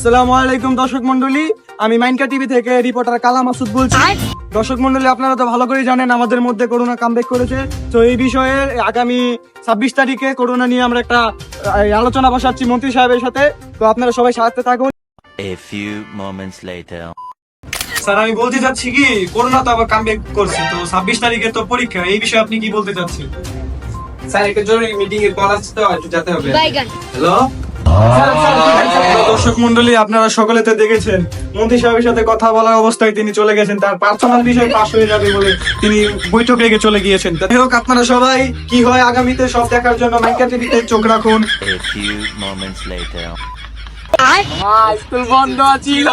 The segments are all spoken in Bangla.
আসসালামু আলাইকুম দর্শক মন্ডলী, আমি মাইনকা টিভি থেকে রিপোর্টার কালা মাসুদ বলছি। দর্শক মন্ডলী, আপনারা তো ভালো করেই জানেন আমাদের মধ্যে করোনা কামব্যাক করেছে। তো এই বিষয়ে আগামী 26 তারিখে করোনা নিয়ে আমরা একটা আলোচনা বসাচ্ছি মন্ত্রী সাহেবের সাথে। তো আপনারা সবাই সাথে থাকুন। A few moments later. Sir, আমি বলতে চাচ্ছি কি, করোনা তো আবার কামব্যাক করছে, তো 26 তারিখে তো পরীক্ষা, এই বিষয়ে আপনি কি বলতে চাচ্ছেন? স্যার একটা জরুরি মিটিং এর কল আসছে তো একটু যেতে হবে। হ্যালো দর্শক মন্ডলী, আপনারা সকলে তো দেখেছেন মন্ত্রী সাহেবের সাথে কথা বলার অবস্থায় তিনি চলে গেছেন, তার পার্সোনাল বিষয় পাশ হয়ে যাবে বলে তিনি বৈঠক রেখে চলে গিয়েছেন। যাই হোক, আপনারা সবাই কি হয় আগামীতে সব দেখার জন্য মাইনকা টিভিতে চোখ রাখুন। A few moments later. School বন্ধ ছিল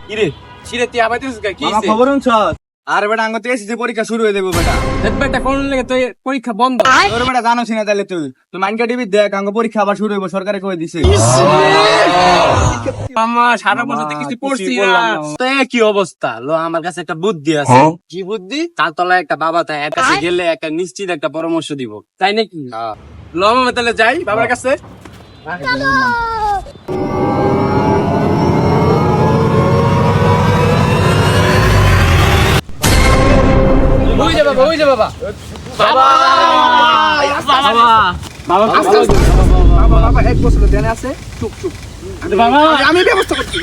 কিরে ছিরে তুই আবার তুই কি আমার খবর শুনছস? আর বেটা আঙ্গ থেকে এসেছে পরীক্ষা শুরু হয়ে দেবো বেটা বেটা কোন লাগে তুই পরীক্ষা বন্ধ তোর বেটা জানোস না তাহলে তুই মাইনকা টিভি দেখ আঙ্গ পরীক্ষা আবার শুরু হইব সরকারে কই দিছে মামা সারা বছর থেকে কিছু পড়ছি না তো কি অবস্থা লো আমার কাছে একটা বুদ্ধি আছে কি বুদ্ধি তার তলায় একটা বাবা তাই এর কাছে গেলে একটা নিশ্চিত একটা পরামর্শ দিব তাই নাকি লো মামা তাহলে যাই বাবার কাছে ওই যে বাবা বাবা বাবা এক বছর দেনে আছে চুপ বাবা আমি ব্যবস্থা করছি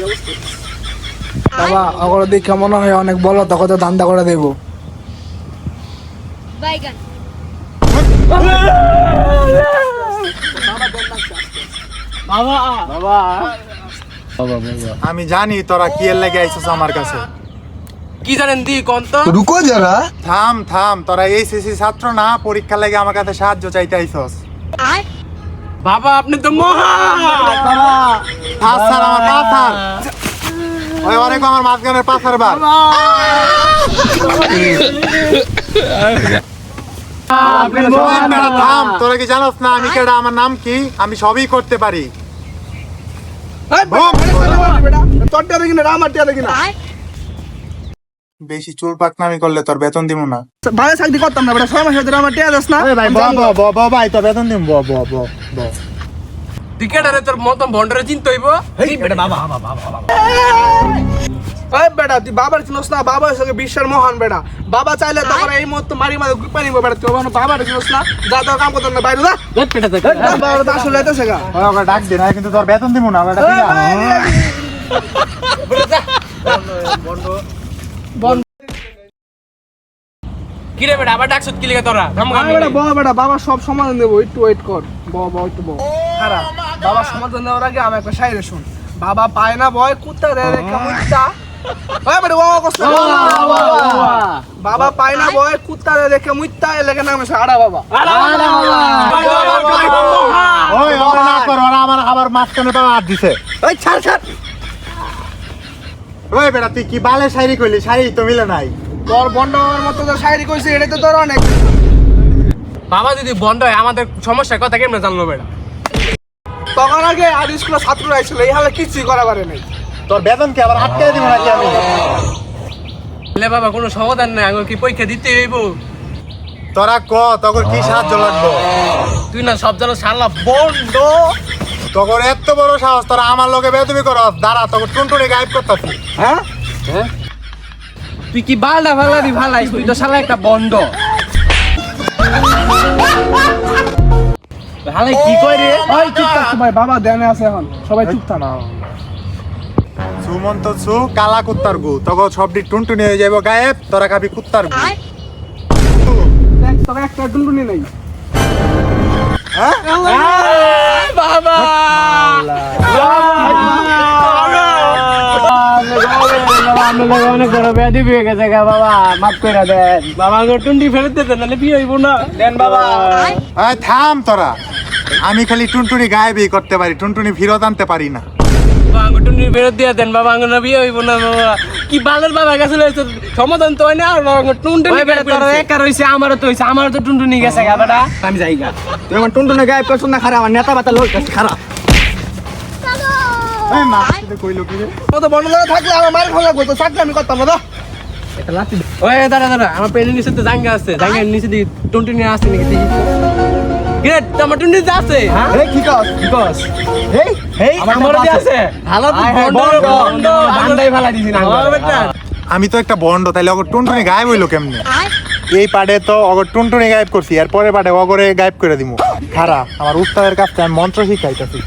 বাবা ওগুলো দেখে মনে হয় অনেক বলো তখন তো ধান্দা করে দেবো। বাইগান আমি জানি তোরা কি এর লেগে আইছস আমার কাছে। কি জানেন দি কোন তো রুকো যারা থাম থাম, তোরা এইচএসসি ছাত্র না, পরীক্ষা লেগে আমার কাছে সাহায্য চাইতে আইছস। বাবা আপনি তো মহান পাথর আমার পাথর, ওই অনেক আমার মাঝখানের পাথর বার। থাম, তোরা কি জানোস না আমি কেডা, আমার নাম কি, আমি সবই করতে পারি। বেশি চুল পাকনামি করলে তোর বেতন দিব না। ভালো চাকরি করতাম না, 6 মাস ধরে আমার টিয়া দাস না। ভাই তোর বেতন দিব টিকেটারে তোর মতন ভন্ডারে চিন্তা হইব বেটা তুই বাবার চিনস না, বাবার সঙ্গে বিশ্বের মহান বেটা। বাবা চাইলে তখন এই মতো মারি মারি গুপা নিব বেটা, তুই বাবার চিনস না, যা তোর কাম করতাম না, বাইরে যা। বাবা তো আসলে এতেছে গা, ওকে ডাক দে না, কিন্তু তোর বেতন দিব না। কি রে বেটা আবার ডাকছত কি লাগে তোরা বেটা বাবা সব সমাধান দেবো, একটু ওয়েট কর। একটু খারাপ বাবা সমাধান দেওয়ার আগে আমি একটা শায়রে শুন। বাবা পায় না ভয় কুত্তা রেখা মুত্তা, বাবা পায় না ভয় কুত্তা রেখে মুত্তা, এ লেগে নাম আছে আড়া বাবা। ওই ওরা না কর, ওরা আমার আবার মাঝখানে পাওয়া হাত দিছে। ওই ছাড় ছাড়, ওই বেটা তুই কি বালে শায়রি কইলি, শায়রি তো মিলে নাই। তোর বন্ড হওয়ার মতো তো শায়রি কইছে, এটা তো তোর অনেক। বাবা যদি বন্ধ হয় আমাদের সমস্যার কথা কেমনে জানলো বেটা তখন আগে আর স্কুলের ছাত্ররা আইছিল, এই হালে কিছুই করা পারে নাই। তোর বেতন কি আবার আটকে দিব নাকি আমি? লে বাবা কোনো সমাধান নাই আগে কি পরীক্ষা দিতে হইব তোরা ক তোর কি সাহায্য লাগবে? তুই না সব জানো শালা বন্ধ তোর এত বড় সাহস, তোরা আমার লগে বেদবি করস, দাঁড়া তোর টুনটুনি গায়েব করতেছি। হ্যাঁ তুই কি বালটা ভালাবি ভালাই, তুই তো শালা একটা বন্ধ ভালাই কি কই রে ওই চুপ থাক ভাই, বাবা দেনে আছে এখন, সবাই চুপ থাক। সুমন্ত সু কালা কুত্তার গু, তোর সবটি টুনটুনি হয়ে যাইব গায়েব, তোরা খাবি কুত্তার গু। দেখ তোকে একটা টুনটুনি নেই। বাবা অনেক বড় ব্যাধি হয়ে গেছে বাবা, মাফ করে দেন বাবা, টুন্ডি ফেরত দিতে নাহলে বিয়ে হইব না, দেন বাবা। এই থাম তোরা, আমি খালি টুনটুনি গায়েবই করতে পারি, টুনটুনি ফিরত আনতে পারি না। টুন্ডি ফেরত দিয়ে দেন বাবা, আঙ্গুর বিয়ে হইব না বাবা। কি বালের বাবা গেছে সমাধান তো হয় না, আর টুনটুনি একা রয়েছে, আমারও তো হয়েছে, আমারও তো টুনটুনি গেছে গা বেটা, আমি যাই গা। তুই আমার টুনটুনি গায়েব করছ না, খারাপ আমার নেতা বাতা লোক খারাপ। এই মা কইলো কি রে? ও তো বন্ধ করে থাকলে আমার মার খাওয়া লাগতো, চাকরি আমি করতাম না। ওই দাঁড়া দাঁড়া, আমার পেনের নিচে তো জাঙ্গা আছে, জাঙ্গার নিচে দিয়ে টুনটুনি আসছে নাকি দেখি। গ্রেট টমেটো নিতে আছে এই কি কস কি কস এই এই আমার দিয়ে আছে ভালো বন্ধ বান্দাই ফেলা দিছি না আমি তো একটা বন্ড, তাইলে অগর টুনটুনি গায়েব হইলো কেমনে? এই পাড়ে তো অগর টুনটুনি গায়েব করছি, আর পরে পাড়ে অগরে গায়েব করে দিমু। খারা আমার উস্তাদের কাছে আমি মন্ত্র শিখাইতেছি।